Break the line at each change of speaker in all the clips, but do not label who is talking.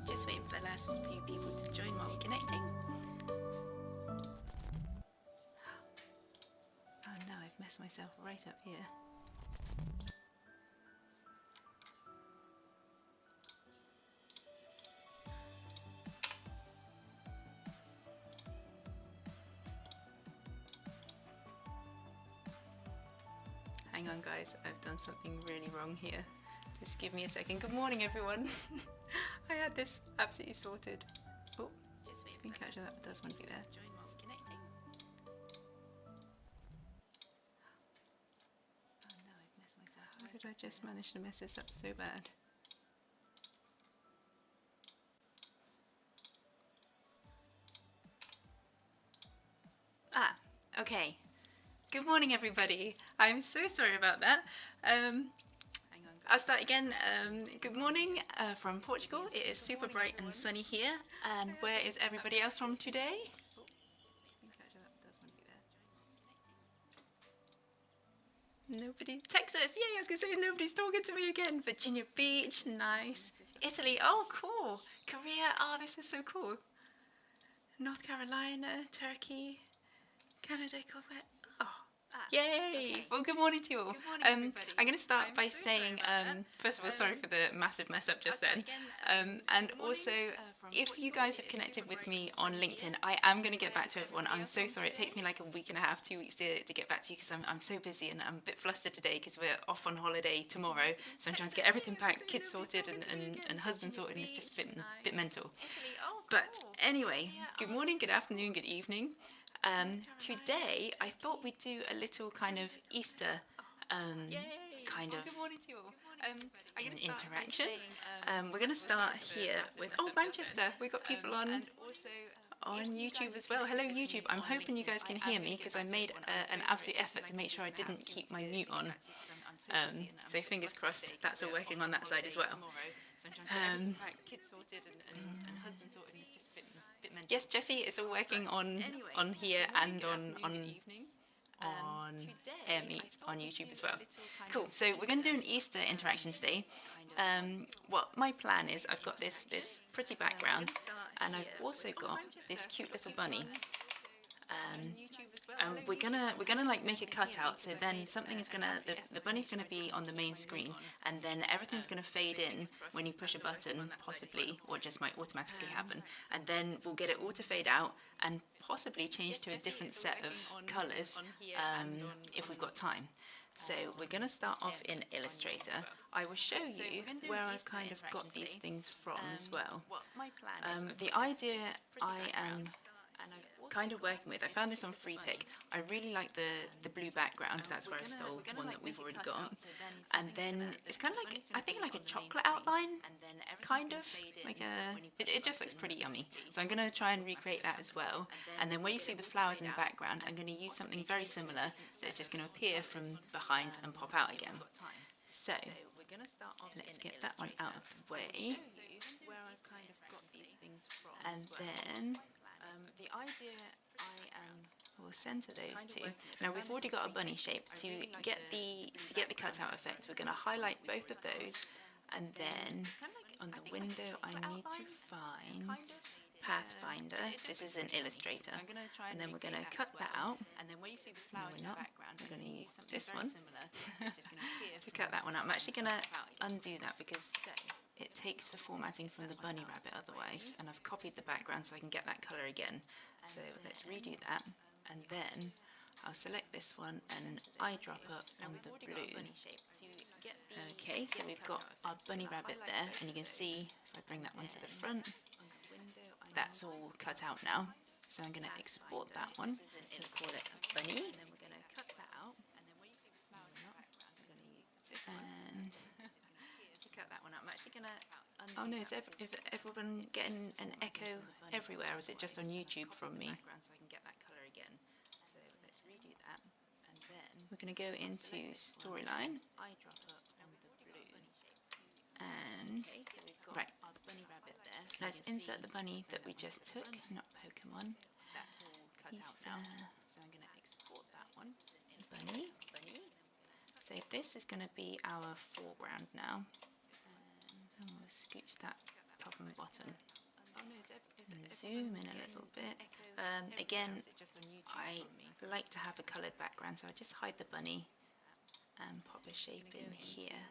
Just waiting for the last few people to join while we're connecting. Oh no, I've messed myself right up here. Hang on guys, I've done something really wrong here. Just give me a second. Good morning everyone. I had this absolutely sorted. Oh, just been catching that does want to be there. Join while we're connecting. Oh no, I've messed myself. How did I just manage to mess this up so bad? Okay. Good morning everybody. I'm so sorry about that. I'll start again. Good morning from Portugal. It is super bright and sunny here. And where is everybody else from today? Nobody. Texas. Yay, I was going to say nobody's talking to me again. Virginia Beach. Nice. Italy. Oh, cool. Korea. Oh, this is so cool. North Carolina. Turkey. Canada. Quebec. Oh. Yay! Okay. Well, good morning to you all. I'm going to start by saying, first of all, sorry for the massive mess up just then. And also, if you guys have connected with me on LinkedIn, I am going to get back to everyone. I'm so sorry. It takes me like a week and a half, 2 weeks to get back to you because I'm so busy and I'm a bit flustered today because we're off on holiday tomorrow. So I'm trying to get everything packed, kids sorted and husband sorted, and it's just a bit mental. But anyway, good morning, good afternoon, good evening. Today I thought we'd do a little kind of Easter kind of interaction. We're going to start here with Manchester. We've got people on YouTube as well. Hello YouTube. I'm hoping you guys can hear me because I made an absolute effort to make sure I didn't keep my mute on. So fingers crossed that's all working on that side as well. Yes, Jessie, it's all working on here and on AirMeet on YouTube as well. Cool. So we're going to do an Easter interaction today. What my plan is, I've got this pretty background, and I've also got this cute little bunny. And we're gonna like make a cutout, so then something is gonna the bunny's gonna be on the main screen, and then everything's gonna fade in when you push a button, possibly, or it just might automatically happen, and then we'll get it all to fade out and possibly change to a different set of colours if we've got time. So we're going to start off in Illustrator. I will show you where I've kind of got these things from as well. The idea I am kind of working with, I found this on Freepik. I really like the blue background. That's where I stole the one that we've already got. And then it's kind of like, I think like a chocolate outline, kind of like it just looks pretty yummy. So I'm going to try and recreate that as well. And then where you see the flowers in the background, I'm going to use something very similar that's just going to appear from behind and pop out again. So let's get that one out of the way. And then the idea we'll center those two. Now we've already got a bunny shape. To get the cutout effect, we're going to highlight both of those, and then on the window I need to find Pathfinder. This is an Illustrator, and then we're going to cut that out. And then where you see the flowers in the background, we're going to use this one to cut that one out. I'm actually going to undo that because it takes the formatting from the bunny rabbit otherwise, and I've copied the background so I can get that colour again. So let's redo that, and then I'll select this one and eyedropper on the blue. Okay, so we've got our bunny rabbit there, and you can see if I bring that one to the front, that's all cut out now. So I'm going to export that one and call it a bunny. And to cut that one out, I'm actually going to Oh no, is everyone getting an echo everywhere, or is it just on YouTube from me? So I can get that colour again. So let's redo that, and then we're going to go into storyline, eyedropper on the blue, and right. Let's insert the bunny that we just took, not Pokemon. That's all cut out now. So I'm going to export that one. Bunny. So this is going to be our foreground now. And we'll scooch that top and bottom. And zoom in a little bit. Again, I like to have a coloured background, so I just hide the bunny and pop a shape in here.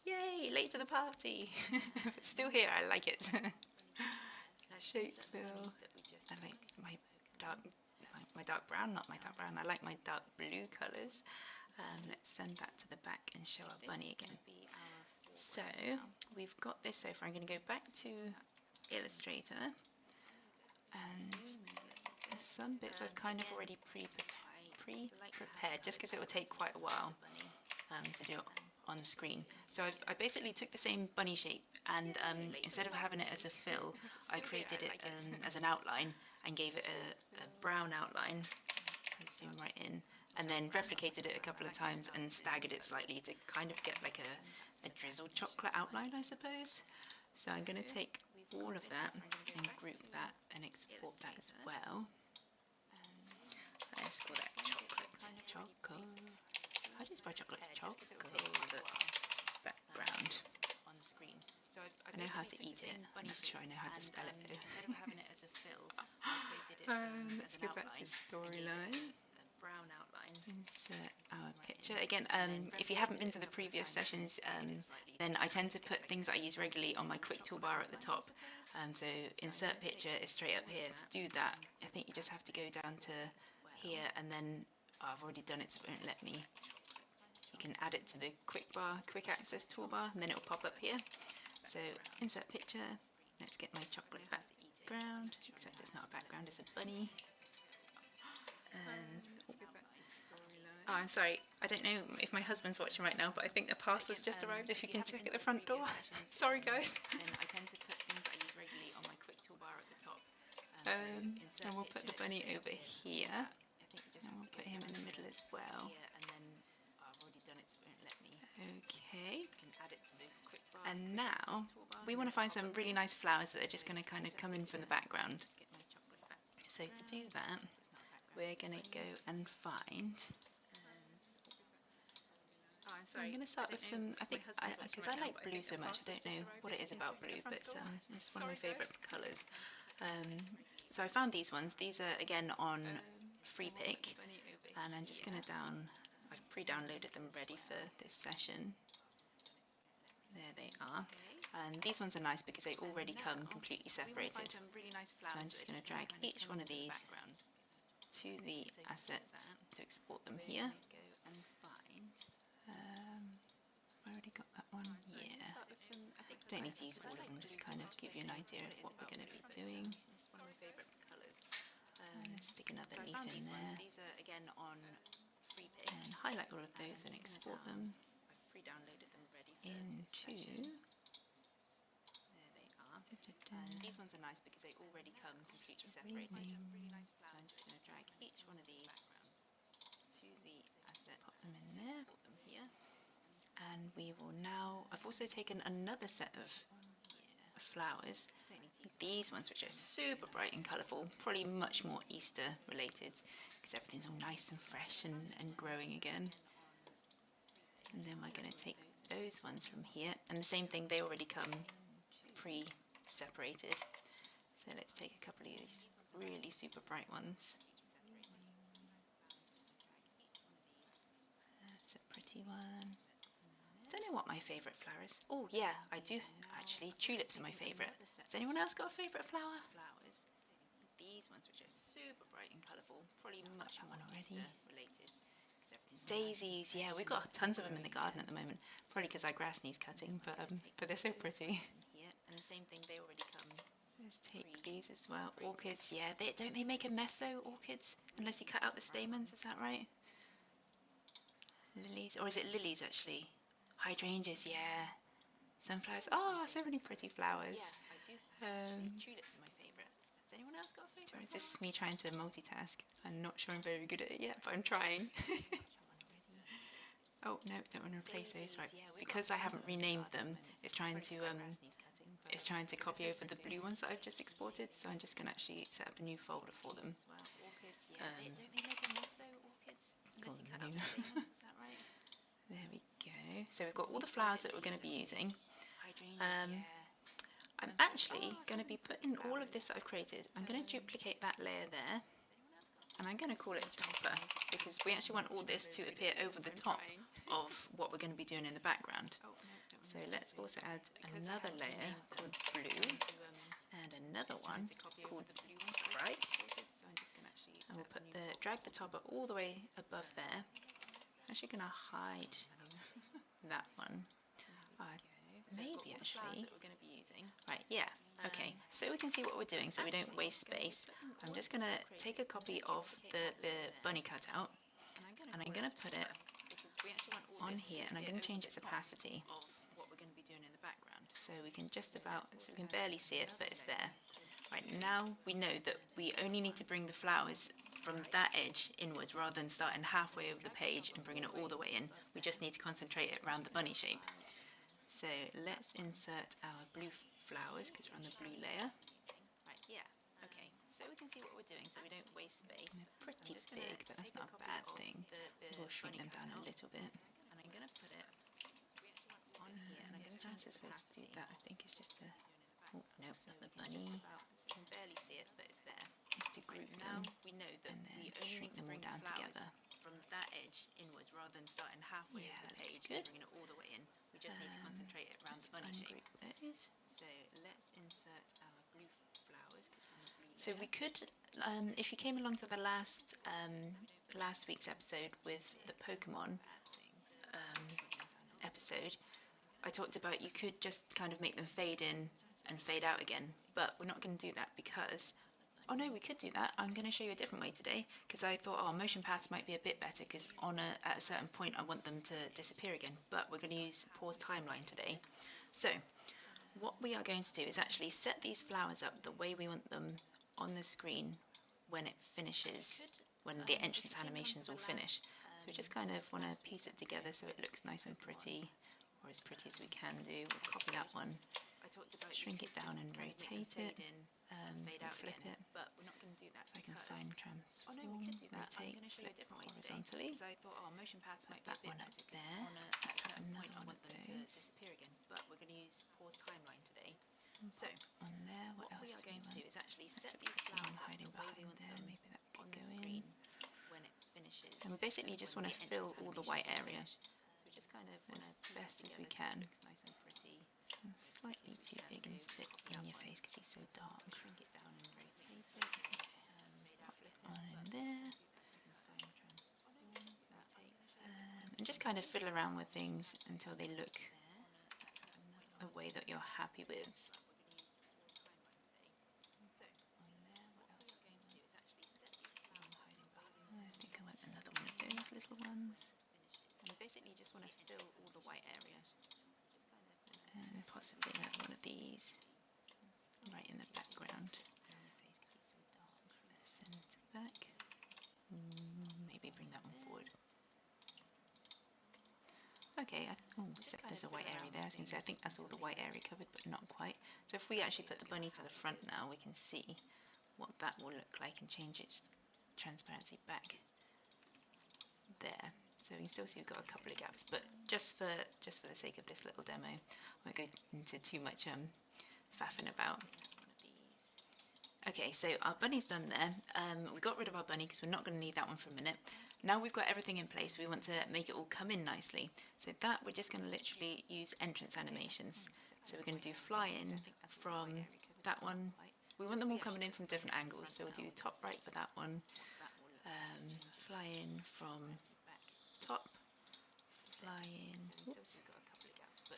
Yay, late to the party! If it's still here, I like it. Shape fill. I like my dark brown, not my dark brown. I like my dark blue colours. Let's send that to the back and show our bunny again. So we've got this so far. I'm going to go back to Illustrator, and there's some bits I've kind of already pre-prepared, just because it will take quite a while to do it on the screen. So I basically took the same bunny shape, and instead of having it as a fill, I created it as an outline and gave it a brown outline. Let's zoom right in, and then replicated it a couple of times and staggered it slightly to kind of get like a drizzled chocolate outline, I suppose. So I'm going to take all of that and group that and export that as well. Let's call that chocolate. How do you spell chocolate? Chocolate background on the screen. So I know how to eat it. I'm not sure I know how to spell it though. Instead of having it as a fill, let's go back to storyline. Brown outline. Insert our picture. Again, if you haven't been to the previous sessions, then I tend to put things I use regularly on my quick toolbar at the top. So insert picture is straight up here. To do that, I think you just have to go down to here, and then I've already done it, so it won't let me. You can add it to the quick access toolbar, and then it will pop up here. So insert picture. Let's get my chocolate background, except it's not a background, it's a bunny. And oh, I'm sorry, I don't know if my husband's watching right now, but I think the parcel's just arrived. If you can check at the front door. Sorry, guys. Then I tend to put things I use regularly on my quick toolbar at the top. And we'll put the bunny over here. And we'll put him in the middle as well. Okay. And now we want to find some really nice flowers that are just going to kind of come in from the background. So to do that, we're going to go and find. I'm going to start with some, I think, because I like blue so much, I don't know what it is about blue, but it's one of my favourite colours. So I found these ones. These are, again, on Freepik, and I'm just going to I've pre-downloaded them ready for this session. There they are. And these ones are nice because they already come completely separated. So I'm just going to drag each one of these to the assets to export them here. I already got that one. Yeah. Don't need to use all of them, just kind of give you an idea of what we're going to be doing. Let's stick another leaf in there. And highlight all of those and export them into. These ones are nice because they already come completely separated. So I'm just going to drag each one of these to the asset, pop them in there. And we will now, I've also taken another set of flowers. These ones, which are super bright and colourful, probably much more Easter related because everything's all nice and fresh and growing again. And then we're going to take those ones from here, and the same thing, they already come pre-separated. So let's take a couple of these really super bright ones. That's a pretty one. I don't know what my favourite flower is. Oh yeah, I do actually. Tulips are my favourite. Has anyone else got a favourite flower? These ones, which are super bright and colourful, probably much more already. Daisies, yeah, we've got tons of them in the garden at the moment. Probably because our grass needs cutting, but they're so pretty. Yeah, and the same thing, they already come. Let's take these as well. Orchids, yeah, don't they make a mess though? Orchids, unless you cut out the stamens, is that right? Lilies, or is it lilies actually? Hydrangeas, yeah. Sunflowers. Oh, so many pretty flowers. Tulips are my favourite. Has anyone else got a favourite? This is me trying to multitask. I'm not sure I'm very good at it yet, but I'm trying. Oh no, don't want to replace those. Right, because I haven't renamed them, it's trying to copy over the blue ones that I've just exported. So I'm just going to actually set up a new folder for them. Don't they make a mess though, orchids? Unless you cut out the same ones, is that right? There we go. So we've got all the flowers that we're going to be using. I'm actually going to be putting all of this that I've created. I'm going to duplicate that layer there, and I'm going to call it topper because we actually want all this to appear over the top of what we're going to be doing in the background. So let's also add another layer called blue and another one called bright. And we'll drag the topper all the way above there. I'm actually going to hide that one. Maybe actually. Right, yeah. Okay, so we can see what we're doing so we don't waste space. I'm just going to take a copy of the bunny cutout and I'm going to put it on here and I'm going to change its opacity. So we can so we can barely see it, but it's there. Right, now we know that we only need to bring the flowers from that edge inwards rather than starting halfway over the page and bringing it all the way in. We just need to concentrate it around the bunny shape. So let's insert our blue flowers because we're on the blue layer. Right, yeah, okay. So we can see what we're doing so we don't waste space. They're pretty big, but that's not a bad thing. We'll shrink them down a little bit. And I'm going to put it on here. And I'm going to fastest way to do that, I think, is just to... Oh, no, not the bunny. You can barely see it, but it's there. Just to group them. We know that and then shrink them all down together. From that edge inwards rather than starting halfway over the page and bringing it all the way in. We just need to concentrate it around the bunny shape. So let's insert our blue flowers. So we could, if you came along to the last week's episode with the Pokemon episode, I talked about you could just kind of make them fade in and fade out again, but we're not going to do that because, oh no, we could do that. I'm going to show you a different way today because I thought, oh, motion paths might be a bit better because at a certain point I want them to disappear again, but we're going to use pause timeline today. So what we are going to do is actually set these flowers up the way we want them on the screen when it finishes, when the entrance animations all finish. So we just kind of want to piece it together so it looks nice and pretty, or as pretty as we can do. We'll copy that one, shrink it down and rotate it, flip it. But we're not going to do that. I can find transform, rotate, flip horizontally. So I thought, oh, motion paths might be a bit better there. At a certain point I want them to disappear again, but we're going to use pause timeline today. So on there, what else we are going to do is actually set these flowers hiding behind there. Maybe that could go in when it finishes. And we basically just want to fill all the white area. So we just kind of as best as we can. Slightly too big and it's a bit in your face because he's so dark. Shrink it down and rotate it. Pop it on in there. And just kind of fiddle around with things until they look a way that you're happy with. I think I want another one of those little ones. And basically just want to fill all the white area. And possibly have one of these right in the background. Centre back. Maybe bring that one forward. Okay, except there's a white area there. I was going to say, I think that's all the white area covered, but not quite. So if we actually put the bunny to the front now, we can see what that will look like and change its transparency back there. So we can still see we've got a couple of gaps, but just for the sake of this little demo, I won't go into too much faffing about. Okay, so our bunny's done there. We got rid of our bunny because we're not going to need that one for a minute. Now we've got everything in place, we want to make it all come in nicely. So that we're just going to literally use entrance animations. So we're going to do fly in from that one. We want them all coming in from different angles, so we'll do top right for that one. Fly in from top, fly in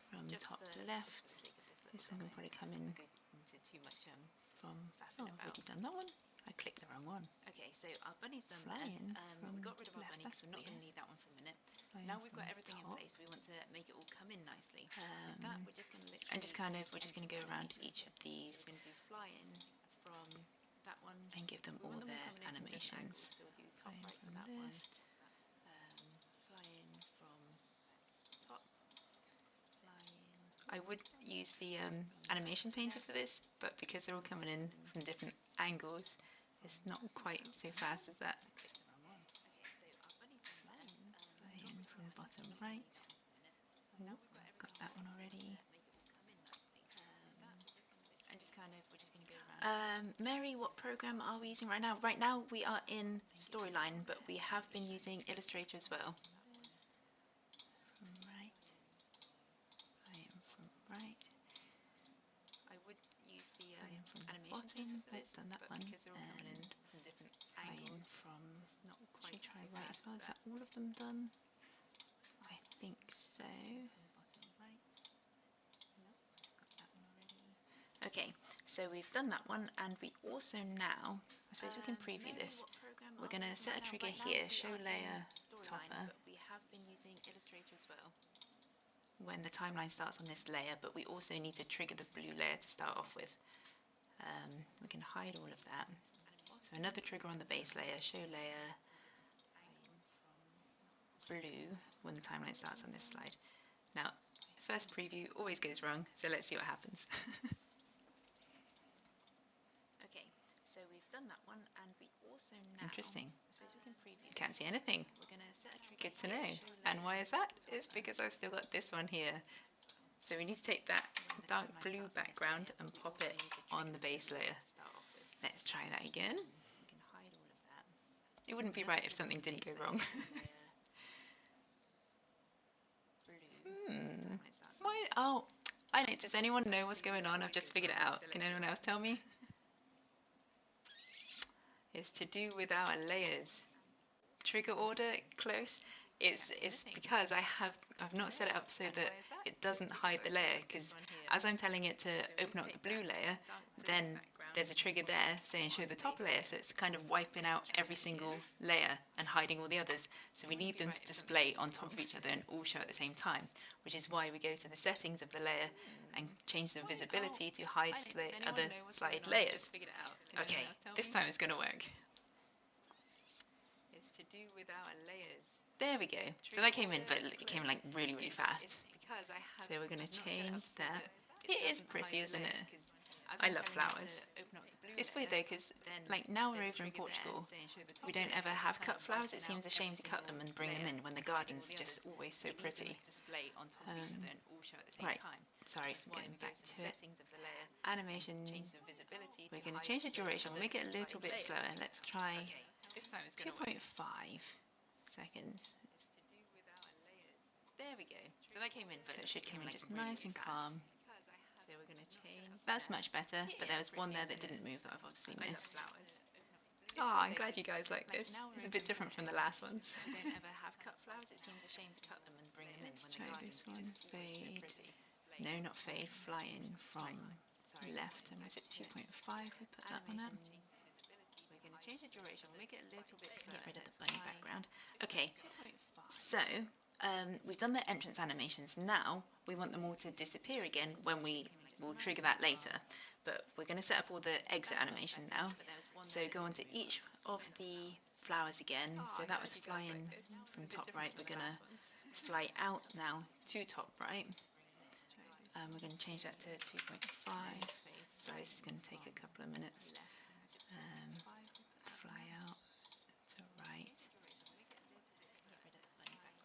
from top left. This one can probably come in from, oh, I've already done that one. I clicked the wrong one. Okay, so our bunny's done there. We got rid of our bunny because we're not going to need that one for a minute. now we've got everything in place, we want to make it all come in nicely. So that we're just going to literally... And we're just going to go around each of these. We're going to do fly in from that one. And give them all their animations. So we'll do top right for that one. Fly in from top. Fly in. I would use the animation painter for this, but because they're all coming in from different angles, it's not quite so fast as that. Fly in from bottom right. Nope, got that one already. We're just going to go around. Mary, what program are we using right now? Right now we are in Storyline, but we have been using Illustrator as well. From right. I am from right. I would use the animation for this, done that one. Because they're all coming in from different angles. From not quite so try right as well. Is that all of them done? I think so. Okay, so we've done that one, and we also now, I suppose we can preview this. We're going to set a trigger here, show layer topper. We have been using Illustrator as well when the timeline starts on this layer, but we also need to trigger the blue layer to start off with. We can hide all of that. So another trigger on the base layer, show layer blue when the timeline starts on this slide. Now, first preview always goes wrong, so let's see what happens. Okay, so we've done that one, and we also now... Interesting. I suppose we can preview. Can't see anything. We're going to set a trigger. Good to know. And why is that? It's because I've still got this one here. So we need to take that dark blue background and pop it on the base layer. Let's try that again. It wouldn't be right if something didn't go wrong. Why? Oh, I know. Does anyone know what's going on? I've just figured it out. Can anyone else tell me? It's to do with our layers. Trigger order close. It's because I've not set it up so that it doesn't hide the layer, because as I'm telling it to open up the blue layer, then there's a trigger there saying show the top layer, so it's kind of wiping out every single layer and hiding all the others. So we need them to display on top of each other and all show at the same time, which is why we go to the settings of the layer and change the visibility to hide other slide layers. Okay, this time it's going to work. It's to do with our layers. There we go. So that came in, but it came like really, really fast. So we're going to change that. It is pretty, isn't it? I love flowers. It's weird though, because like now we're over in Portugal, we don't ever have cut flowers. It seems a shame to cut them and bring them in when the garden's just always so pretty. Right, sorry, getting back to it. Animation, we're going to change the duration, we'll make it a little bit slower. Let's try 2.5 seconds. There we go. So that came in, so it should come in just nice and calm. So we're going to change. That's much better, but there was one there that didn't move that I've obviously missed. Oh, I'm glad you guys like this. It's a bit different from the last ones. We don't ever have cut flowers. It seems a shame to cut them and bring them in. Let's try this one. Fade. No, not fade. Fly in from left. And was it 2.5? We put that one in. We're going to change the duration. We'll make it a little bit slower. Get rid of the bunny background. Okay, so we've done the entrance animations. Now we want them all to disappear again when we will trigger that later. But we're going to set up all the exit animation now. So go on to each of the flowers again. So that was flying from top right. We're going to fly out now to top right. We're going to change that to 2.5. Sorry, this is going to take a couple of minutes. Fly out to right.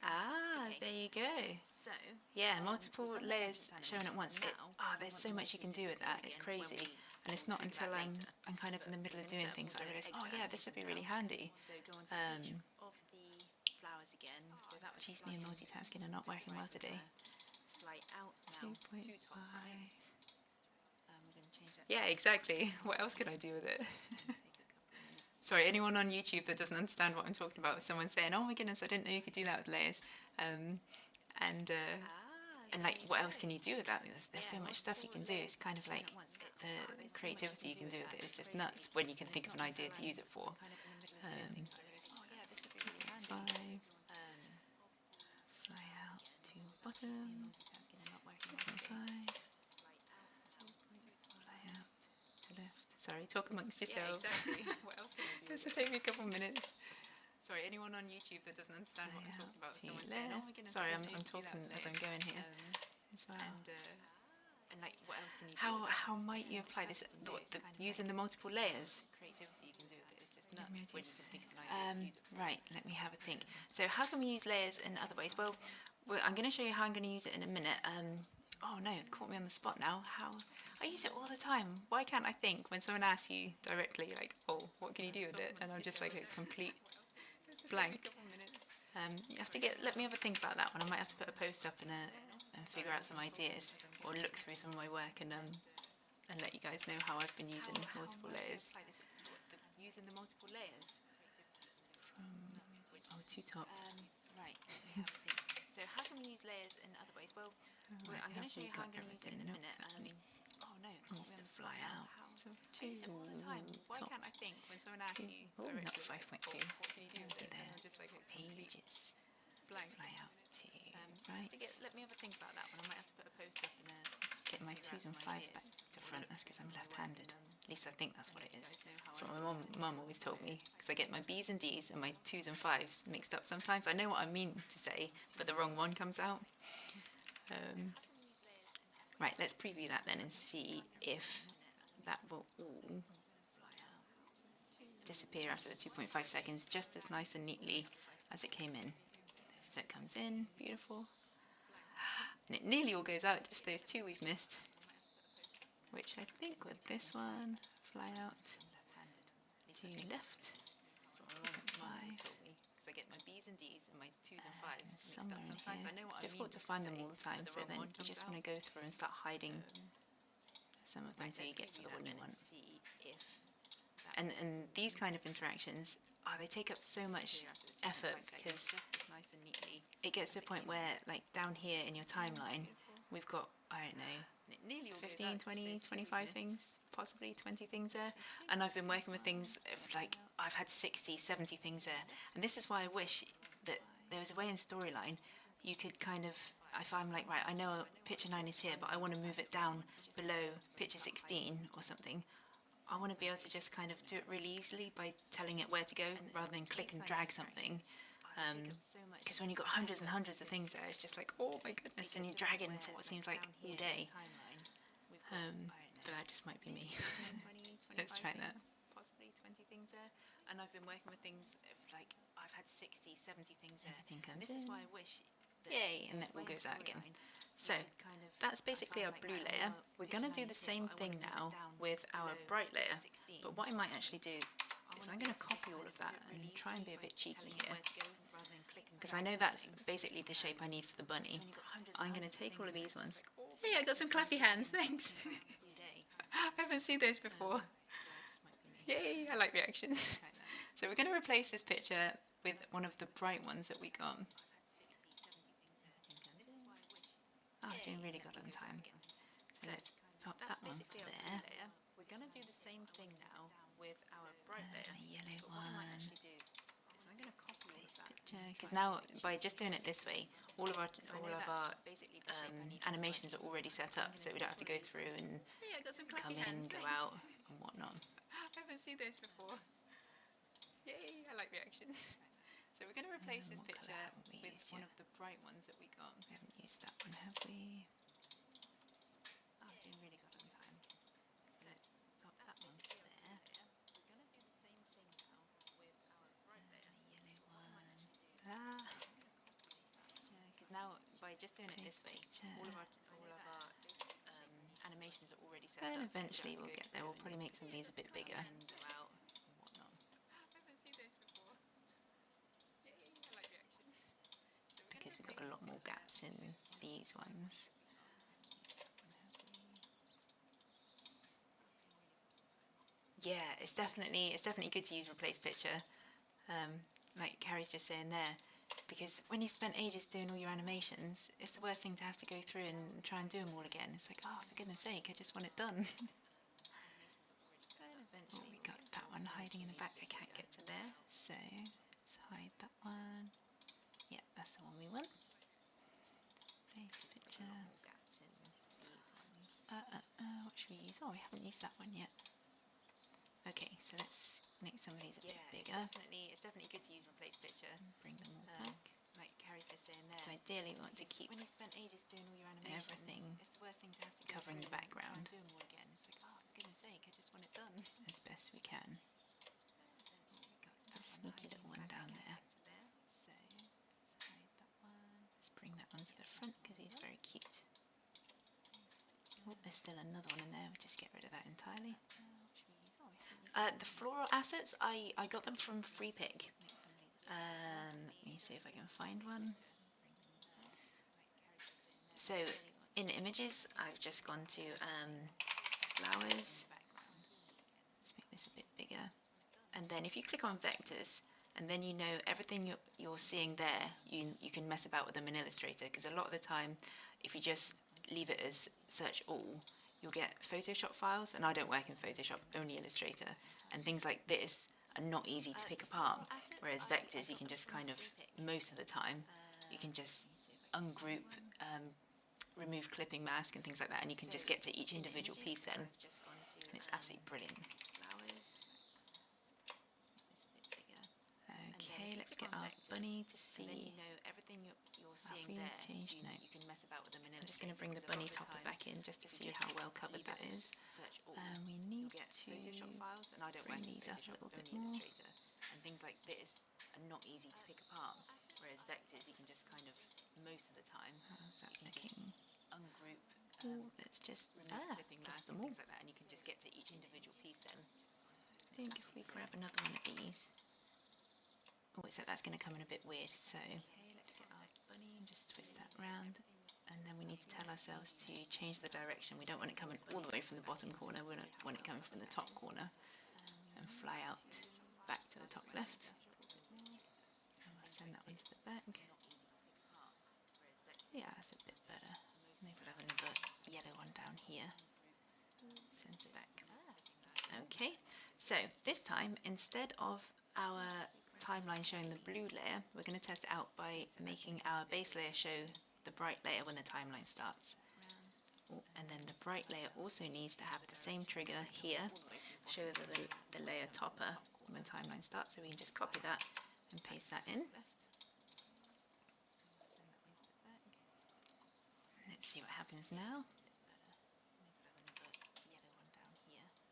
Ah, there you go. So yeah, multiple layers shown at once. There's so much you can do with that. It's crazy. And it's not until I'm kind of in the middle of doing things that I realise, oh yeah, this would be really handy. Geez, me and multitasking are not working well today. 2.5. Yeah, exactly. What else could I do with it? Sorry, anyone on YouTube that doesn't understand what I'm talking about, someone saying, oh my goodness, I didn't know you could do that with layers. And like, what else can you do with that? There's so much stuff you can do. It's kind of like the creativity you can do with it is just nuts when you can think of an idea to use it for. 5, bottom, 2.5, fly out to left. Sorry, talk amongst yourselves.
Yeah, exactly. What else can I do?
This will take me a couple minutes.
Sorry, anyone on YouTube that doesn't understand what I'm talking about,
To
someone saying, "Oh my
left.
goodness,
Sorry,
I
I'm
didn't know you could do
talking
that
as I'm
with
going here
layers."
as well.
And like, what else can you do?
How might you apply this? Using the multiple layers?
Creativity you can do with it is just nuts when you can think of an idea to use it.
Right, let me have a think. So how can we use layers in other ways? Well, I'm going to show you how I'm going to use it in a minute. Oh no, it caught me on the spot now. How I use it all the time. Why can't I think when someone asks you directly, like, oh, what can you do with it? And I'm just like a complete blank. You have to let me have a think about that one. I might have to put a post up and figure out some ideas, or look through some of my work and let you guys know how I've been using multiple layers.
Using the multiple layers.
To top.
Right. So how can we use layers in other ways? Well, I'm going to show you how I'm going to use it in a minute. Oh no, it
Needs to fly out. So
I use it all the time. Why
top.
can't I think when someone asks you
Oh, not
directly,
5.2.
what can you do with it?
There.
And I'm just like a complete
Pages.
blank.
Fly out to right.
Let me have a think about that one. I might have to put a post up and
Get my 2s and 5s back to front. That's because I'm left-handed. At least I think that's what it is. That's what my mum always told me. Because I get my B's and D's and my 2s and 5s mixed up sometimes. I know what I mean to say, but the wrong one comes out. Right, let's preview that then and see if that will all disappear after the 2.5 seconds, just as nice and neatly as it came in. So it comes in, beautiful. And it nearly all goes out, just those 2 we've missed. Which I think with this one, fly out to left.
Because I get my B's and D's and my 2s and 5s mixed
Somewhere
up
in
sometimes.
here.
I know what
It's
I
difficult
mean
to find
say,
them all the time,
but
so
wrong
then
one
you just
comes
want to go through and start hiding some of them until you get to the one you want.
See if
And these kind of interactions, they take up so much effort because
just as nice and neatly.
it gets to a point where, like down here in your timeline, we've got, I don't know,
It nearly all
15,
goes out,
20,
just those
25
2
things, possibly 20 things there. And I've been working with things, like I've had 60, 70 things there. And this is why I wish that there was a way in Storyline you could kind of, if I'm like, right, I know picture 9 is here, but I want to move it down below picture 16 or something. I want to be able to just kind of do it really easily by telling it where to go rather than click and drag something. Because when you've got hundreds and hundreds of things there, it's just like, oh my goodness, and you're dragging for what seems like all day. But that just might be me. Let's try that.
Possibly 20 things there. And I've been working with things, like I've had 60, 70 things there.
Everything comes
And this is
in.
why I wish that
Yay, and that all goes out again. So that's basically our blue layer. We're going to do the same thing now with our bright layer. But what I might actually do is I'm going to copy all of that and try and be a bit cheeky here. Because I know that's basically the shape I need for the bunny. I'm going to take all of these ones. Hey, I got some clappy hands, thanks. I haven't seen those before. Yay, I like reactions. So we're going to replace this picture with one of the bright ones that we got. Oh, doing really good on time. So let's pop that one there.
We're going to do the same thing now with our bright layer.
Yellow
But what I might
one.
actually do is I'm going to copy all of that.
Because now, by just doing it this way, all of our
Basically the shape I need.
animations are already set up, so we don't have to go through and
Hey, I got some
come
clappy
in
hands.
and go
thanks.
out and whatnot.
I haven't seen those before. Yay, I like reactions. So we're going to replace this
what
picture
colour haven't we
with
used
one
yet?
of the bright ones that we got.
We haven't used that one, have we?
Oh, doing really good on time. So let's pop that one there. We're going to do the same thing now with our bright layer.
Yellow
What I might
one.
actually do because now by just doing it this way, all of our animations are already set
And
up.
eventually we'll get there. We'll probably make some of these a bit bigger.
And go out and whatnot. I haven't seen those before. Yay, I like reactions.
Because we've got a lot more gaps in these ones. Yeah, it's definitely good to use replace picture, like Carrie's just saying there, because when you've spent ages doing all your animations, it's the worst thing to have to go through and try and do them all again. It's like, oh, for goodness sake, I just want it done. Oh, we got that one hiding in the back. I can't get to there, so let's hide that one. Yeah, that's the one we want. Place more gaps in these ones. What should we use? Oh, we haven't used that one yet. Okay, so let's make some of these a bit bigger.
It's definitely good to use replace picture.
Bring them all back.
Like Carrie's just saying there.
So ideally we want to keep
when you spent ages doing all your animations,
everything
it's the worst thing to have to
covering the background.
Do them all again. It's like, oh, for goodness sake, I just want it done.
as best we can. The sneaky little one down there.
So let's hide that one.
Let's bring that onto the front because he's very cute. Oh, there's still another one in there. We'll just get rid of that entirely. The floral assets, I got them from Freepik. Let me see if I can find one. So in images, I've just gone to flowers. Let's make this a bit bigger. And then if you click on vectors, and then you know everything you're seeing there, you can mess about with them in Illustrator, because a lot of the time, if you just leave it as search all, you'll get Photoshop files, and I don't work in Photoshop, only Illustrator, and things like this are not easy to pick apart, whereas vectors you can just kind of, most of the time, you can just ungroup, remove clipping mask and things like that, and you can just get to each individual piece then, and it's absolutely brilliant. Okay, let's get our bunny to see. Have we changed? No. I'm just going to bring the bunny topper back in just to see how well covered that is. We need to bring these up a little bit more.
And things like this are not easy to pick apart, whereas vectors you can just kind of, most of the time,
How's that
you can just
looking?
ungroup,
Let's just
clipping
press
mask
them
and
all.
things like that, and you can just get to each individual piece then.
I think if we grab another one of these. Oh, so that's going to come in a bit weird, so
Let's get our bunny.
just twist that round, and then we need to tell ourselves to change the direction. We don't want it coming all the way from the bottom corner, we want it coming from the top corner, and fly out back to the top left. And we'll send that one to the back. Yeah, that's a bit better. Maybe we'll have another yellow one down here. Centre back. Okay, so this time, instead of our timeline showing the blue layer, we're going to test it out by making our base layer show the bright layer when the timeline starts. Oh, and then the bright layer also needs to have the same trigger here, show the layer topper when timeline starts, so we can just copy that and paste that in. Let's see what happens now.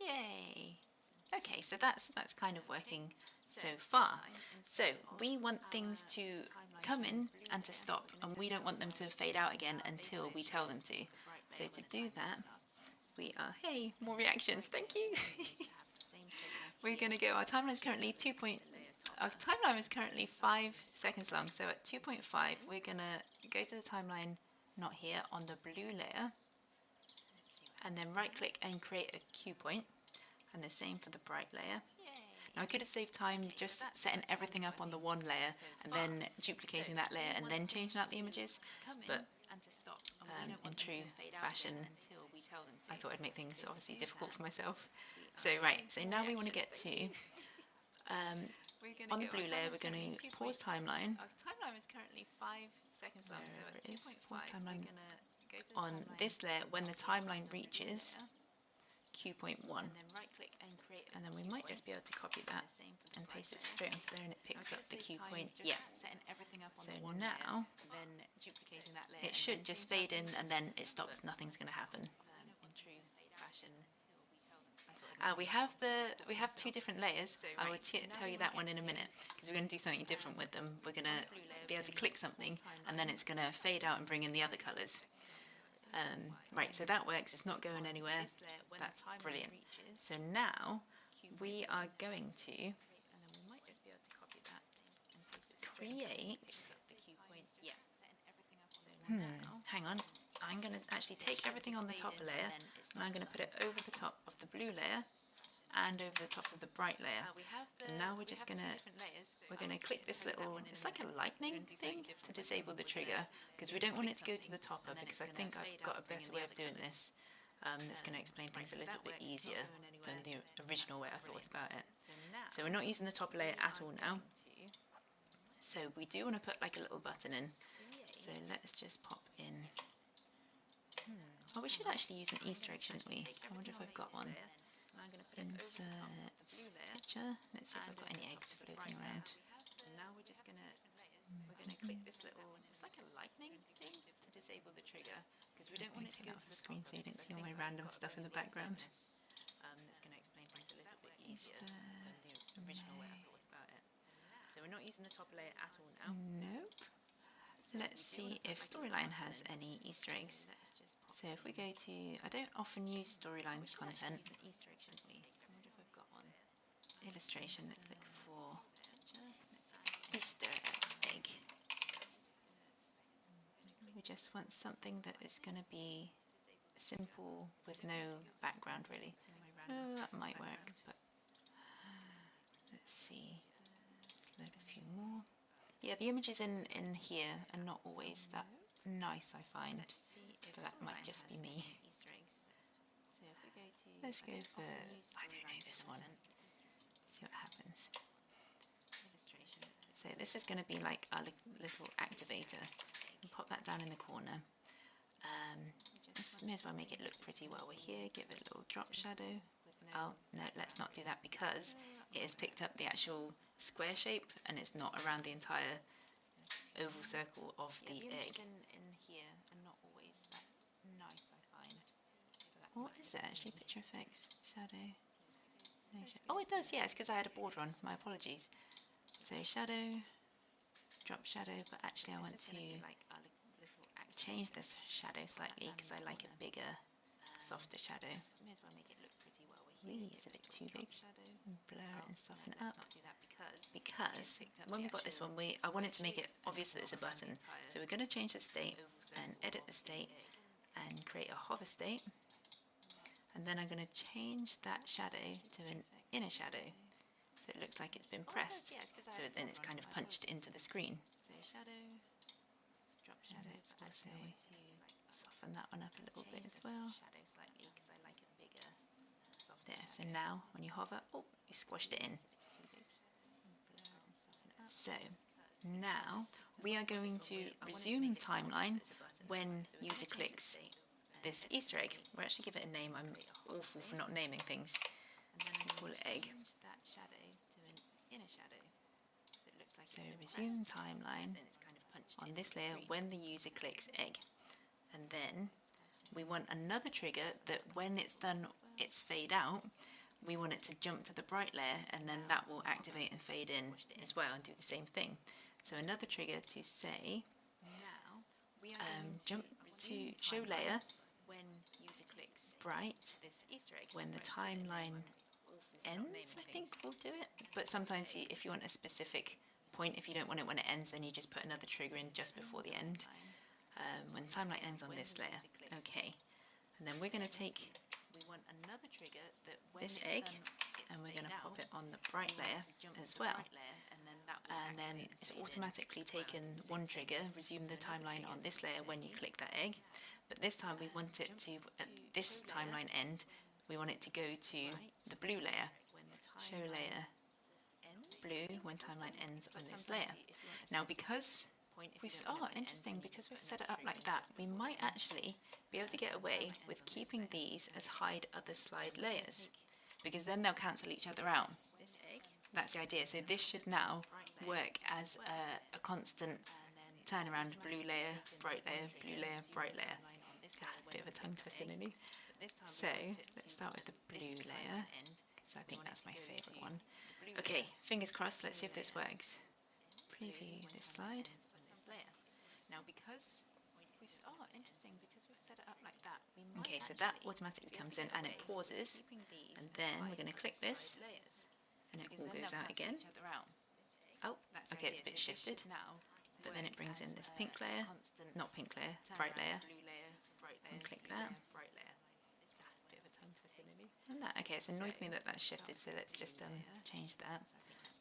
Yay! Okay, so that's kind of working so far. So we want things to come in and to stop, and we don't want them to fade out again until we tell them to. So to do that, we are, hey, more reactions, thank you. We're going to go, our timeline is currently our timeline is currently 5 seconds long, so at 2.5 we're going to go to the timeline, not here, on the blue layer, and then right click and create a cue point, and the same for the bright layer. Now I could have saved time just setting everything up on the one layer and then duplicating that layer and then changing out the images, but in true fashion I thought I'd make things obviously difficult for myself. So right, so now we want to get to, on the blue layer we're going to pause timeline.
Our timeline is currently 5 seconds long, so at 2.5
pause timeline
we're going to go to the
on
timeline
this layer when the timeline reaches Q.1,
and then right click and create
and then we might just be able to copy that and paste it straight onto there, and it picks up the cue point. Yeah.
Setting everything up on
So
one
now
layer, then duplicating that layer.
it should just fade in and then it stops. Nothing's going to happen.
In true fashion.
We have 2 different layers. I will tell you that one in a minute because we're going to do something different with them. We're going to be able to click something and then it's going to fade out and bring in the other colours. Right, so that works. It's not going anywhere. That's brilliant. So now we are going to create. Hang on. I'm going to actually take everything on the top layer and I'm going to put it over the top of the blue layer and over the top of the bright layer. And now we're just going to click this little, it's like a lightning thing to disable the trigger because we don't want it to go to the topper, because I think I've got a better way of doing this that's going to explain things a little bit easier than the original way I thought about it. So we're not using the top layer at all now. So we do want to put like a little button in. So let's just pop in Oh, we should actually use an Easter egg, shouldn't we? I wonder if I've got one.
Now I'm going to put it over the
Insert
top of the blue layer.
picture. Let's see if I've got any eggs floating around.
And now we're just going to click this little, it's like a lightning thing to disable the trigger because we don't want it to
Get
go
off
to
the screen so you don't see all my random stuff in the background.
That's going to explain things a little bit easier than the original way I thought about it. So we're not using the top layer at all now.
Nope. Let's see if Storyline has any Easter eggs. So if we go to, I don't often use Storyline's content.
Use an Easter egg, shouldn't we? I wonder if I've got one.
Illustration, let's look for Easter egg. We just want something that is going to be simple with no background really. Oh, that might work, but let's see. Let's load a few more. Yeah, the images in here are not always that nice, I find. But that might just be me. Let's go for, I don't know, this one. See what happens. So this is going to be like our little activator. We'll pop that down in the corner. May as well make it look pretty while we're here. Give it a little drop shadow. Oh, no, let's not do that because it has picked up the actual square shape and it's not around the entire oval circle of the egg.
In here are not always that nice, I find.
What is it actually? Picture effects, shadow. No oh, it does, yes, because I had a border on. My apologies. So shadow, drop shadow, but actually I want to change this shadow slightly because I like a bigger, softer shadow.
May as well make it look pretty while we're here.
It's a bit too big. Blur it and soften it up.
Not do that
Because when we got this one, I wanted to make it obvious that it's a button. So we're going to change the state and edit the state and create a hover state. And then I'm going to change that shadow to an inner shadow. So it looks like it's been pressed. So then it's kind of punched into the screen.
So shadow, drop shadow.
Let's also soften that one up a little bit as well.
Shadow slightly because I like it bigger.
There, so now when you hover, oh, you squashed it in. So now we are going to resume timeline when user clicks this Easter egg. We'll actually give it a name. I'm awful for not naming things. Call it egg. So resume timeline on this layer when the user clicks egg. And then we want another trigger that when it's done its fade out, we want it to jump to the bright layer and then that will activate and fade in as well and do the same thing. So another trigger to say jump to show layer
when user clicks
bright
this Easter egg.
when the timeline ends, I think we'll do it. But sometimes if you want a specific point, if you don't want it when it ends, then you just put another trigger in just before the end. When timeline ends on this layer. Okay. And then we're going to take
another trigger that
this egg and we're going to pop it on the bright layer as well. And then it's automatically taken one trigger, resume the timeline on this layer when you click that egg. But this time we want it to, at this timeline end, we want it to go to the blue layer. Show layer blue when timeline ends on this layer. Now because interesting, because we've set it up like that, we might actually be able to get away with keeping these as hide other slide layers, because then they'll cancel each other out. That's the idea. So this should now work as a constant turnaround: blue layer, bright layer, blue layer, bright layer. Bit of a tongue twister, nearly. So let's start with the blue layer, because I think that's my favourite one. Okay, fingers crossed. Let's see if this works. Preview this slide.
Now because interesting, because we've set it up like that.
Okay, so that automatically comes in and it pauses, and then we're going to click this, and it all goes out again. Oh, okay, it's a bit shifted, but then it brings in this pink layer, not pink layer, bright layer, and click that. And that, okay, it's annoyed me that that's shifted, so let's just change that.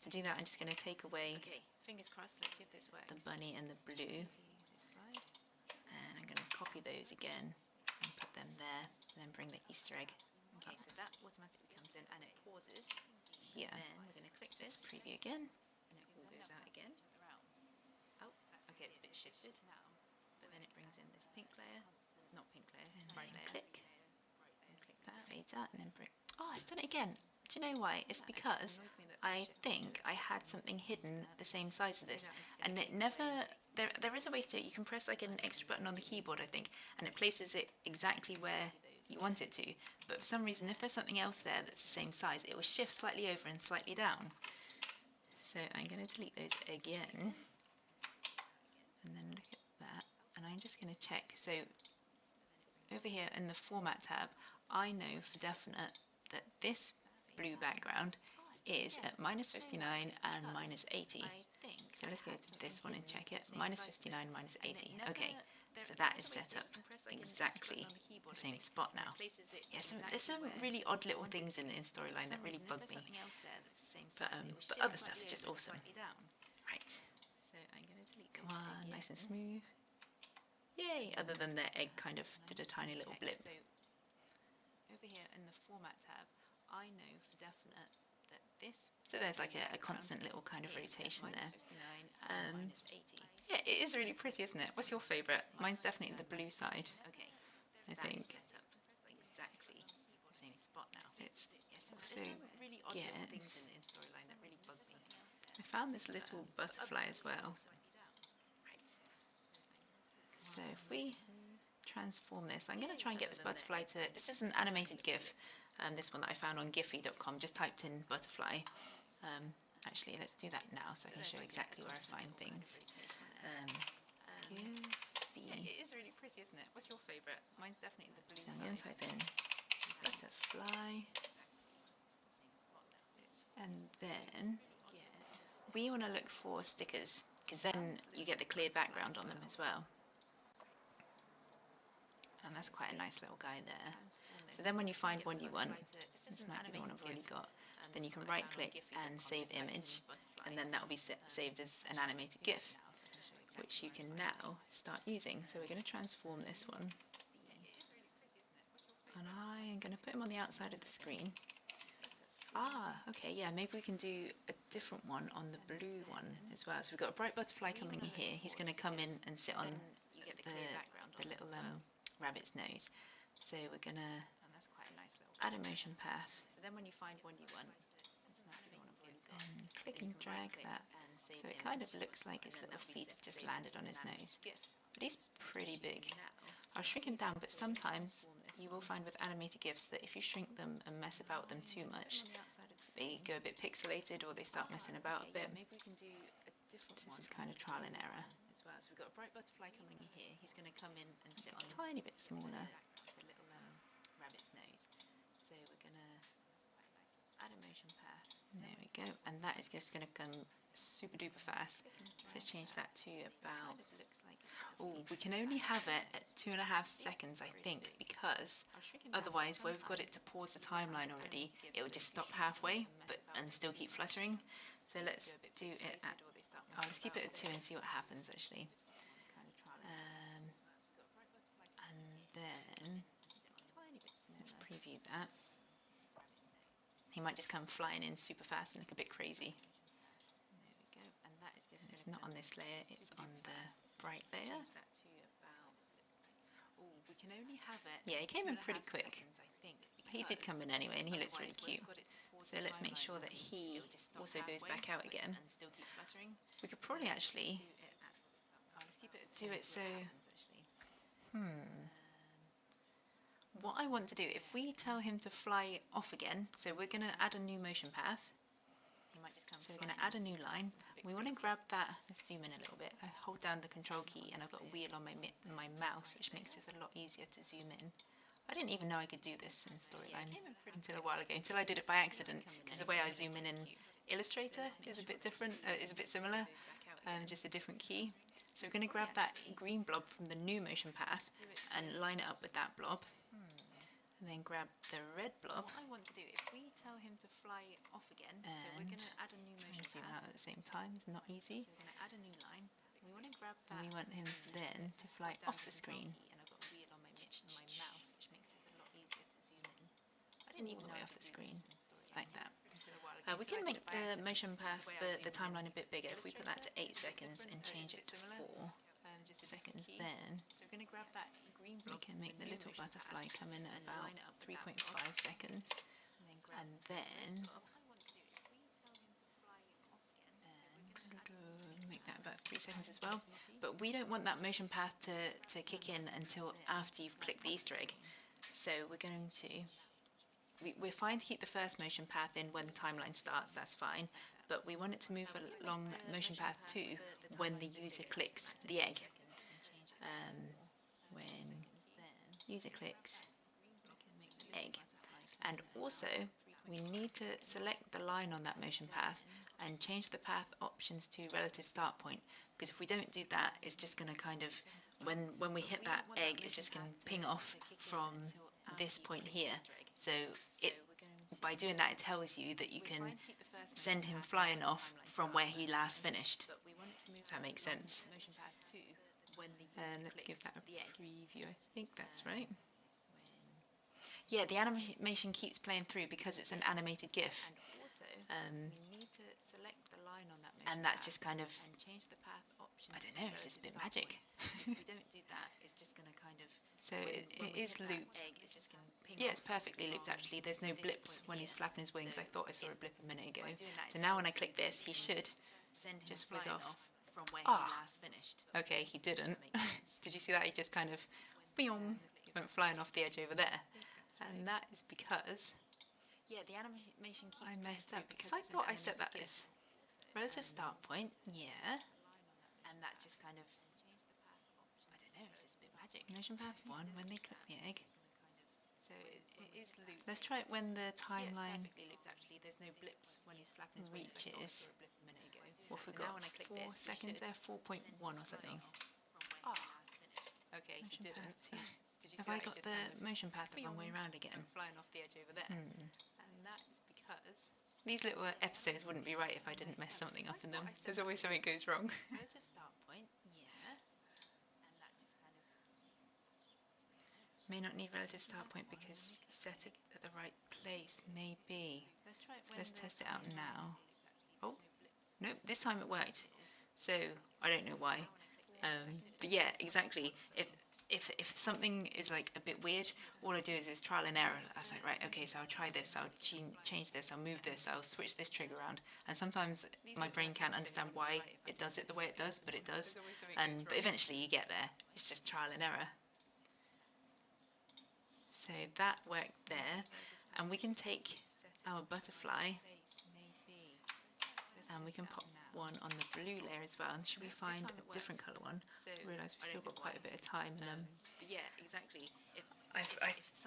To do that, I'm just going to take away
Fingers crossed, let's see if this works.
the bunny and the blue, and I'm going to copy those again and put them there, and then bring the Easter egg
Okay, so that automatically comes in and it pauses.
here.
Then we're going to click this,
Preview again.
and it all goes out again. Oh, okay, it's a bit shifted, but then it brings in this pink layer,
not pink layer,
and
bright
then
layer.
click.
And click that.
Fades out and then bring. Oh, it's done it again. Do you know why? It's because I think I had something hidden the same size as this, and it never. There is a way to do it. You can press like an extra button on the keyboard, I think, and it places it exactly where you want it to. But for some reason, if there's something else there that's the same size, it will shift slightly over and slightly down. So I'm going to delete those again, and then look at that, and I'm just going to check. So over here in the Format tab, I know for definite that this blue background is at -59 and -80. So let's go to this one and check it. -59, -80. Okay, so that is set up exactly the same spot now. Yeah, there's some really odd little things in Storyline that really bug me. But other stuff is just awesome. Right.
So I'm going to delete
Come on, nice and smooth. Yay! Other than the egg kind of did a tiny little blip.
So over here in the Format tab, I know for definite that this.
So there's like a constant little kind of rotation there.
-80.
Yeah, it is really pretty, isn't it? What's your favourite? Mine's definitely the blue side.
Okay,
I
that is
think.
set up exactly the same spot now.
It's also
There's some really odd little
get.
things in Storyline that really bug me.
I found this little butterfly as well.
Right.
So if we transform this, I'm going to try and get this butterfly to. This is an animated GIF. This one that I found on Giphy.com. Just typed in butterfly. Actually, let's do that now so I can show exactly where I find things. Giphy.
Yeah, it is really pretty, isn't it? What's your favourite? Mine's definitely the blue
So I'm
side.
going to type in butterfly, and then we want to look for stickers because then you get the clear background on them as well. And that's quite a nice little guy there. So then when you find one you want, this might be the one I've already got, then you can right click and save image, and then that will be saved as an animated GIF, which you can now start using. So we're going to transform this one. And I am going to put him on the outside of the screen. Ah, okay, yeah, maybe we can do a different one on the blue one as well. So we've got a bright butterfly coming in here. He's going to come in and sit on the little rabbit's nose. So we're going to add a motion path.
So then when you find one you want,
And click and drag that. So it kind of looks like his little feet have just landed on his nose. But he's pretty big. I'll shrink him down, but sometimes you will find with animated GIFs that if you shrink them and mess about with them too much, they go a bit pixelated or they start messing about a bit.
maybe we can do a different
So this is kind of trial and error.
as well. So we've got a bright butterfly coming in here. He's going to come in and sit on
A tiny bit smaller.
the little rabbit's nose. So we're going to add a motion path.
There we go. And that is just going to come super duper fast. So change that to about. Oh, we can only have it at 2.5 seconds, I think, because otherwise, where we've got it to pause the timeline already, it will just stop halfway, and still keep fluttering. So let's do it at. Oh, let's keep it at 2 and see what happens actually. And then let's preview that. He might just come flying in super fast and look a bit crazy.
There we go. And that is just
It's not on this layer, it's on the bright layer.
that to about. Oh, we can only have it.
Yeah, he came in pretty
2.5
quick.
seconds, I think,
He did come in anyway, and he looks really
otherwise,
cute.
we've got it to pause
So
the
let's make
timeline
sure that
already.
he
It'll just stop
also goes
halfway,
back out again.
and still keep fluttering.
We could probably actually
Let's keep it at
do
2
it
and see
so.
what happens, actually.
What I want to do, if we tell him to fly off again, so we're going to add a new motion path.
He might just come
So we're going to
flying
add a
in
new
super
line.
fast and look a bit
We want to
crazy.
grab that. Let's zoom in a little bit. I hold down the control key and I've got a wheel on my mouse, which makes this a lot easier to zoom in. I didn't even know I could do this in Storyline until a while ago, until I did it by accident, because the way I zoom in Illustrator is a bit different, is a bit similar, just a different key. So we're going to grab that green blob from the new motion path and line it up with that blob. And then grab the red blob.
What I want to do, if we tell him to fly off again, so we're going to add a new motion
And zoom
path.
out at the same time. It's not easy.
So we're going to add a new line. We want to grab that.
And we want him then to fly
down
off the screen.
key, and I've got a wheel on my mouse, which makes it a lot easier to zoom in.
I didn't even know
I
off
could
the
do
screen
this in Storyline
like that.
until a while ago,
We
until
can
I did
make
it by
the
accident.
motion path,
way I
the
zoomed in
timeline a bit bigger. If we put that to 8 seconds and change it to 4, seconds, then
So we're going to grab that green
we
block.
can make the little butterfly come in at about 3.5 seconds, and then make that about 3 seconds as well. But we don't want that motion path to kick in until after you've clicked the Easter egg. So we're going to, we're fine to keep the first motion path in when the timeline starts, that's fine. But we want it to move along motion path 2 when the user clicks the egg. When user clicks egg. And also, we need to select the line on that motion path and change the path options to relative start point, because if we don't do that, it's just going to kind of, when we hit that egg, it's just going to ping off from this point here. So by doing that, it tells you that you can send him flying off from where he last finished, if that makes sense. And let's give that a preview. I think that's right. Yeah, the animation keeps playing through because it's an animated GIF. And that's just kind of, I don't know, it's just a bit magic. So it is looped. Yeah, it's perfectly looped actually. There's no blips when he's flapping his wings. I thought I saw a blip a minute ago. So now when I click this, he should just whiz off.
From where he last finished.
Okay, he didn't. Did you see that? He just kind of went flying off the edge over there. And that is because
the animation keeps
I messed up, because I thought I set that as relative start point. Yeah.
And that's just kind of, I don't know, it's just a bit magic.
Motion path 1 when they click the egg. So it is looped. Let's try it when the timeline
looped actually. There's no blips when he's flapping his wings.
reaches. What have we got? 4 seconds there, 4.1 or something.
Okay, he didn't.
Have I got the motion path the wrong way around again?
Flying off the edge over there.
And that is because these little episodes wouldn't be right if I didn't mess something up in them. There's always something goes wrong.
Relative start point, yeah. And that just kind of
May not need relative start point because you set it at the right place. Maybe. Let's test it out now. Oh, nope, this time it worked. So I don't know why. But yeah, exactly. If something is like a bit weird, all I do is trial and error. I was like, right, okay, so I'll try this, I'll change this, I'll move this, I'll switch this trigger around. And sometimes my brain can't understand why it does it the way it does, but it does. But eventually you get there. It's just trial and error. So that worked there. And we can take our butterfly and we can pop one on the blue layer as well. And should we find a different colour one? I realise we've still got quite a bit of time. And
yeah, exactly.
I've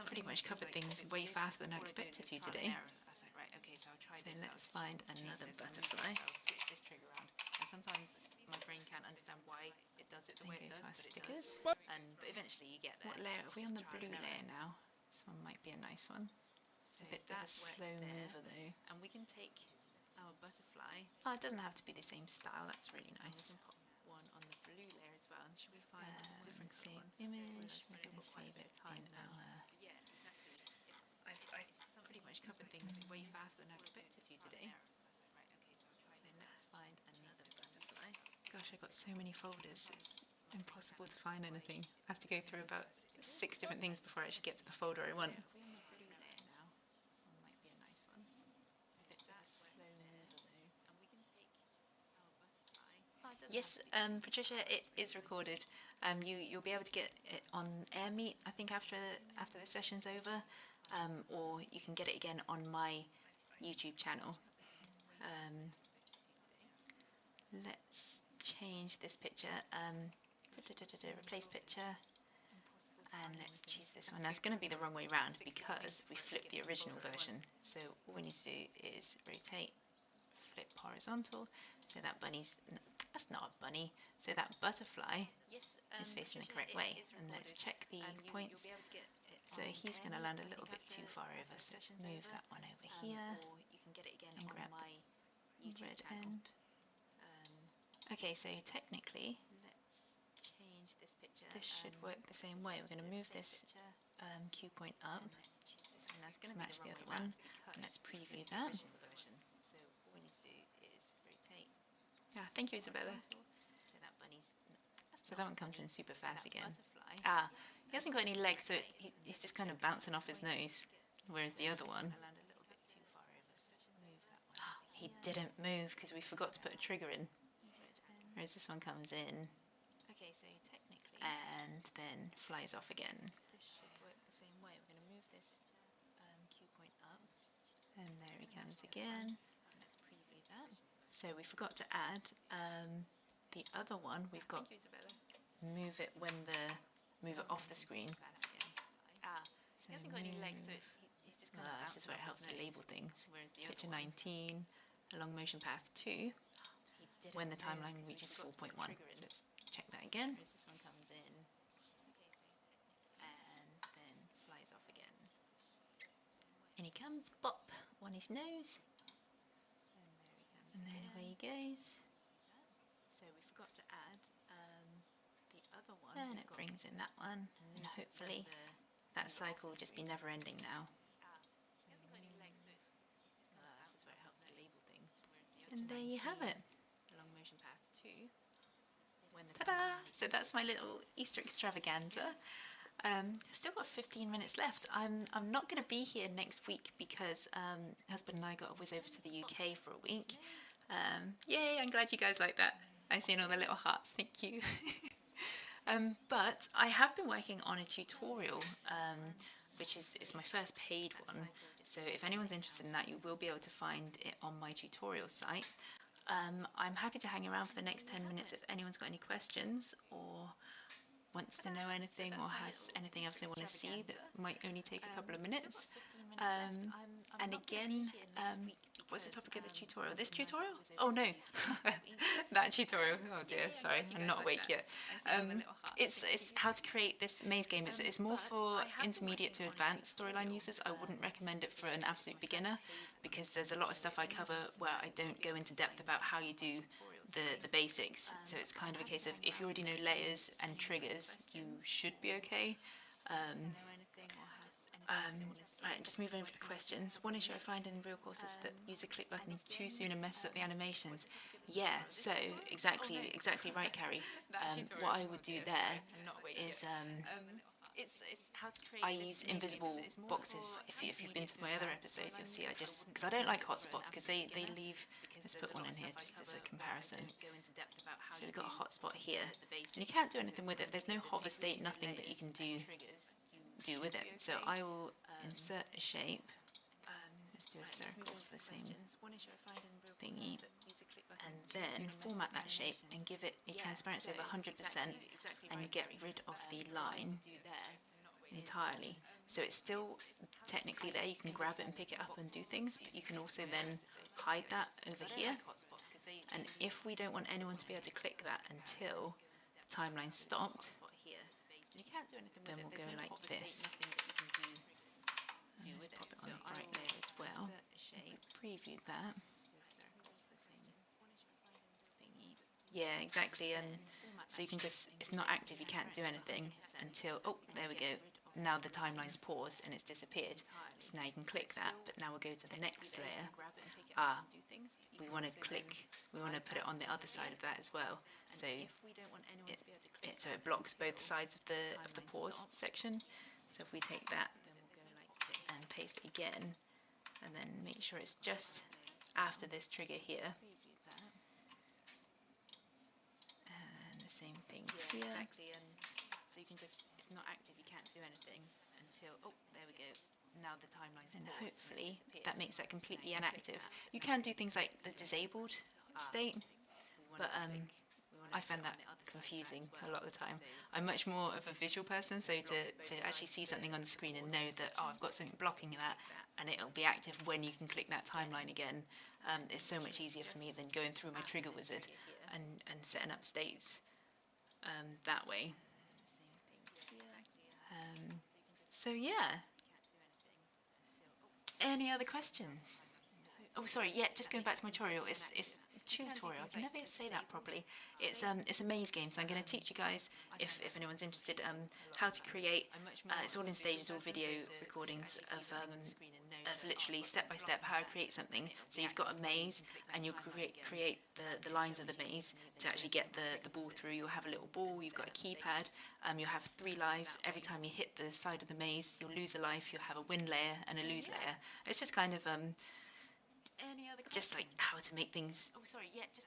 pretty much covered things way faster than I expected to today.
So
let's find another butterfly.
I'll switch this trigger around. And sometimes my brain can't understand why it does it the way it does, but
stickers.
it does. But eventually you get there.
What layer? Are we on the blue layer now? This one might be a nice one. It's a bit of a slow mover though.
And we can take our butterfly.
Oh, it doesn't have to be the same style. That's really nice.
We can pop one on the blue layer as well. And should we find a different
save image? We're going to save it in our.
Yeah, exactly. I've pretty much covered things way faster than I expected to today.
So let's find another butterfly. Gosh, I've got so many folders. It's impossible to find anything. I have to go through about 6 different things before I actually get to the folder I want. Yes, Patricia, it is recorded. You'll be able to get it on AirMeet, I think, after the session's over, or you can get it again on my YouTube channel. Let's change this picture. Replace picture, and let's choose this one. Now it's going to be the wrong way around because we flipped the original version. So all we need to do is rotate, flip horizontal, so that bunny's. That's not a bunny. So that butterfly is facing the correct way. And let's check the points. So he's going to land a little bit too far over. So let's move that one over here and grab the red end. Okay, so technically, this should work the same way. We're going to move this cue point up to match the other one. And let's preview that. Yeah, thank you, Isabella. So that one comes in super fast again. Ah, he hasn't got any legs, so he's just kind of bouncing off his nose, whereas the other one, he didn't move because we forgot to put a trigger in. Whereas this one comes in and then flies off again. And there he comes again. So we forgot to add the other one. We've got move it off the screen. So he hasn't got any legs, so he's just kind of this is where it helps to label things. Picture 19, along motion path 2, when the timeline reaches 4.1. So let's check that again. This one comes in and then flies off again. And he comes, bop, on his nose. And then away he goes. So we forgot to add the other one. And it brings in that one. And hopefully that cycle will just be never ending now. This is where it helps to label things. And there you have it. Along motion path 2. Ta-da! So that's my little Easter extravaganza. Still got 15 minutes left. I'm not going to be here next week because husband and I got a whiz over to the UK for a week. Yay, I'm glad you guys like that. I've seen all the little hearts, thank you. But I have been working on a tutorial, which is my first paid one. So if anyone's interested in that, you will be able to find it on my tutorial site. I'm happy to hang around for the next 10 minutes if anyone's got any questions or wants to know anything or has anything else they want to see that might only take a couple of minutes. And again, what's the topic of the tutorial? This tutorial? Oh no, that tutorial. Oh dear, sorry, I'm not awake yet. It's how to create this maze game. It's more for intermediate to advanced storyline users. I wouldn't recommend it for an absolute beginner because there's a lot of stuff I cover where I don't go into depth about how you do the basics. So it's kind of a case of if you already know layers and triggers, you should be okay. Right, just moving over to the questions. One issue I find in real course is that user click buttons too soon and messes up the animations. Yeah, so exactly right, Carrie. What I would do there is I use invisible boxes. If you've been to my other episodes, you'll see I just because I don't like hotspots because they leave. Let's put one in here just as a comparison. So we've got a hotspot here, and you can't do anything with it. There's no hover state, nothing that you can do with it. So I will insert a shape. Let's do a circle for the same thingy, and then format that shape and give it a transparency of 100%, and you get rid of the line entirely. So it's still technically there. You can grab it and pick it up and do things, but you can also then hide that over here. And if we don't want anyone to be able to click that until the timeline stopped, then we'll go like this. And let's pop it on the right layer as well. Preview that. Yeah, exactly. And so you can just, it's not active, you can't do anything until, oh, there we go. Now the timeline's paused and it's disappeared. So now you can click that, but now we'll go to the next layer. We want to put it on the other side of that as well. So it blocks both sides of the pause section. So if we take that and paste it again, and then make sure it's just after this trigger here. And the same thing here. So you can just, it's not active, you can't do anything until, oh, there we go. Now the timeline's and hopefully that makes that completely inactive. You can do things like the disabled state, but I find that confusing a lot of the time. I'm much more of a visual person, so to actually see something on the screen and know that, oh, I've got something blocking that, and it'll be active when you can click that timeline again, is so much easier for me than going through my trigger wizard and setting up states that way. So yeah. Any other questions? Oh, sorry. Yeah, just going back to my tutorial. It's tutorial. I can never say that properly. It's a maze game, so I'm going to teach you guys, if anyone's interested, how to create. It's all in stages, all video recordings of literally step by step how to create something. So you've got a maze, and you'll create the lines of the maze to actually get the ball through. You'll have a little ball. You've got a keypad. You'll have 3 lives. Every time you hit the side of the maze, you'll lose a life. You'll have a win layer and a lose layer. It's just kind of just like how to make things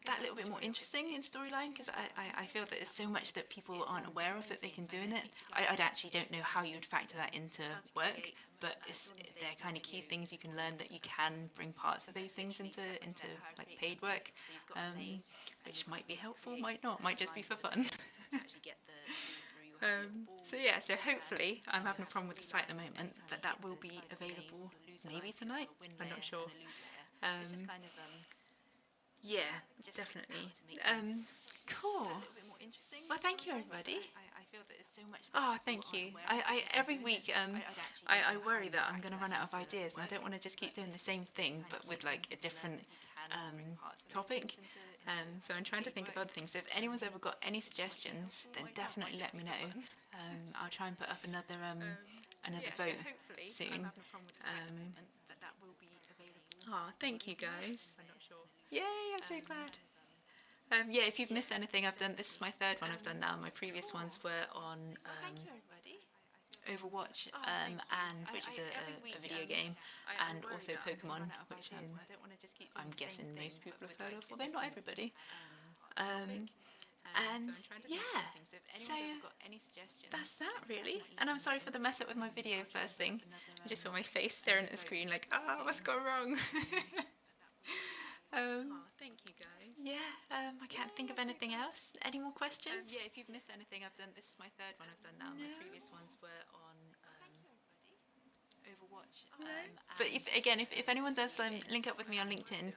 that little bit more interesting in storyline, because I feel that there's so much that people aren't aware of that they can do in it. I actually don't know how you would factor that into work, but they're kind of key things you can learn, that you can bring parts of those things into like paid work, which might be helpful, might not, might just be for fun. So yeah, so hopefully, I'm having a problem with the site at the moment, but that will be available maybe tonight, I'm not sure. Yeah, definitely. Cool. Well, thank you, everybody. Oh, thank you. I every week I worry that I'm going to run out of ideas, and I don't want to just keep doing the same thing, but with like a different topic. So I'm trying to think of other things. So if anyone's ever got any suggestions, then definitely let me know. I'll try and put up another vote soon. Oh, thank you guys. Yay, I'm so glad. Yeah, if you've missed anything I've done, this is my 3rd one I've done now. My previous ones were on Overwatch, and which is a video game, and also Pokemon, which I'm guessing most people have heard of, although not everybody. And yeah, so that's that really. And I'm sorry for the mess up with my video first thing. I just saw my face staring at the screen like, oh, what's gone wrong? Thank you guys. Yeah, I can't think of anything else. Any more questions? Yeah, if you've missed anything I've done, this is my 3rd one I've done now. My previous ones were on Overwatch. But if anyone does link up with me on LinkedIn,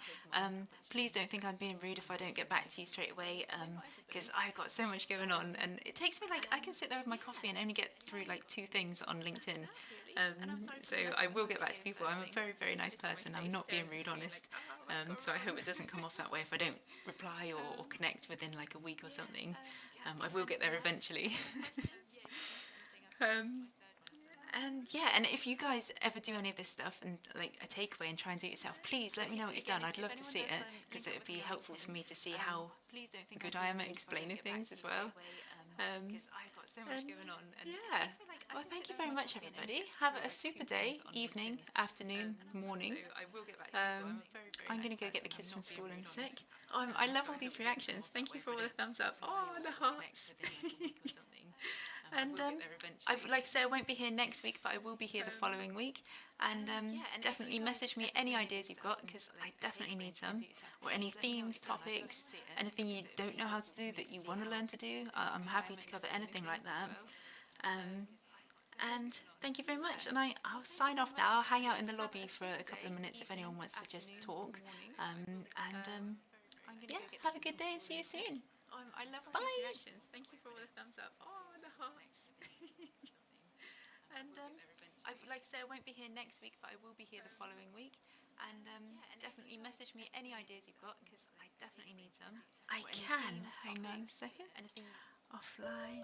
please don't think I'm being rude if I don't get back to you straight away, because I've got so much going on, and it takes me like, I can sit there with my coffee and only get through like 2 things on LinkedIn. So I will get back to people. I'm a very, very nice person. I'm not being rude, honest. So I hope it doesn't come off that way if I don't reply or connect within like a week or something. I will get there eventually. And yeah, and if you guys ever do any of this stuff and like a takeaway and try and do it yourself, please let me know what you've done. I'd love to see it, because it would be helpful for me to see how good I am at explaining things as well. Yeah. Well, thank you very much, everybody. Have a super day, evening, afternoon, morning. I'm going to go get the kids from school in a sec. I love all these reactions. Thank you for all the thumbs up. Oh, the hearts. And like I said, I won't be here next week, but I will be here the following week. And definitely message me any ideas you've got, because I definitely need some. Or any themes, topics, anything you don't know how to do that you want to learn to do. I'm happy to cover anything like that. And thank you very much. And I'll sign off now. I'll hang out in the lobby for a couple of minutes if anyone wants to just talk. Yeah, have a good day and see you soon. I love all these reactions. Thank you for all the thumbs up. Oh, the hearts. And like I said, I won't be here next week, but I will be here the following week. And definitely message me any ideas you've got, because I definitely need some. I can. Hang on a second. Anything offline.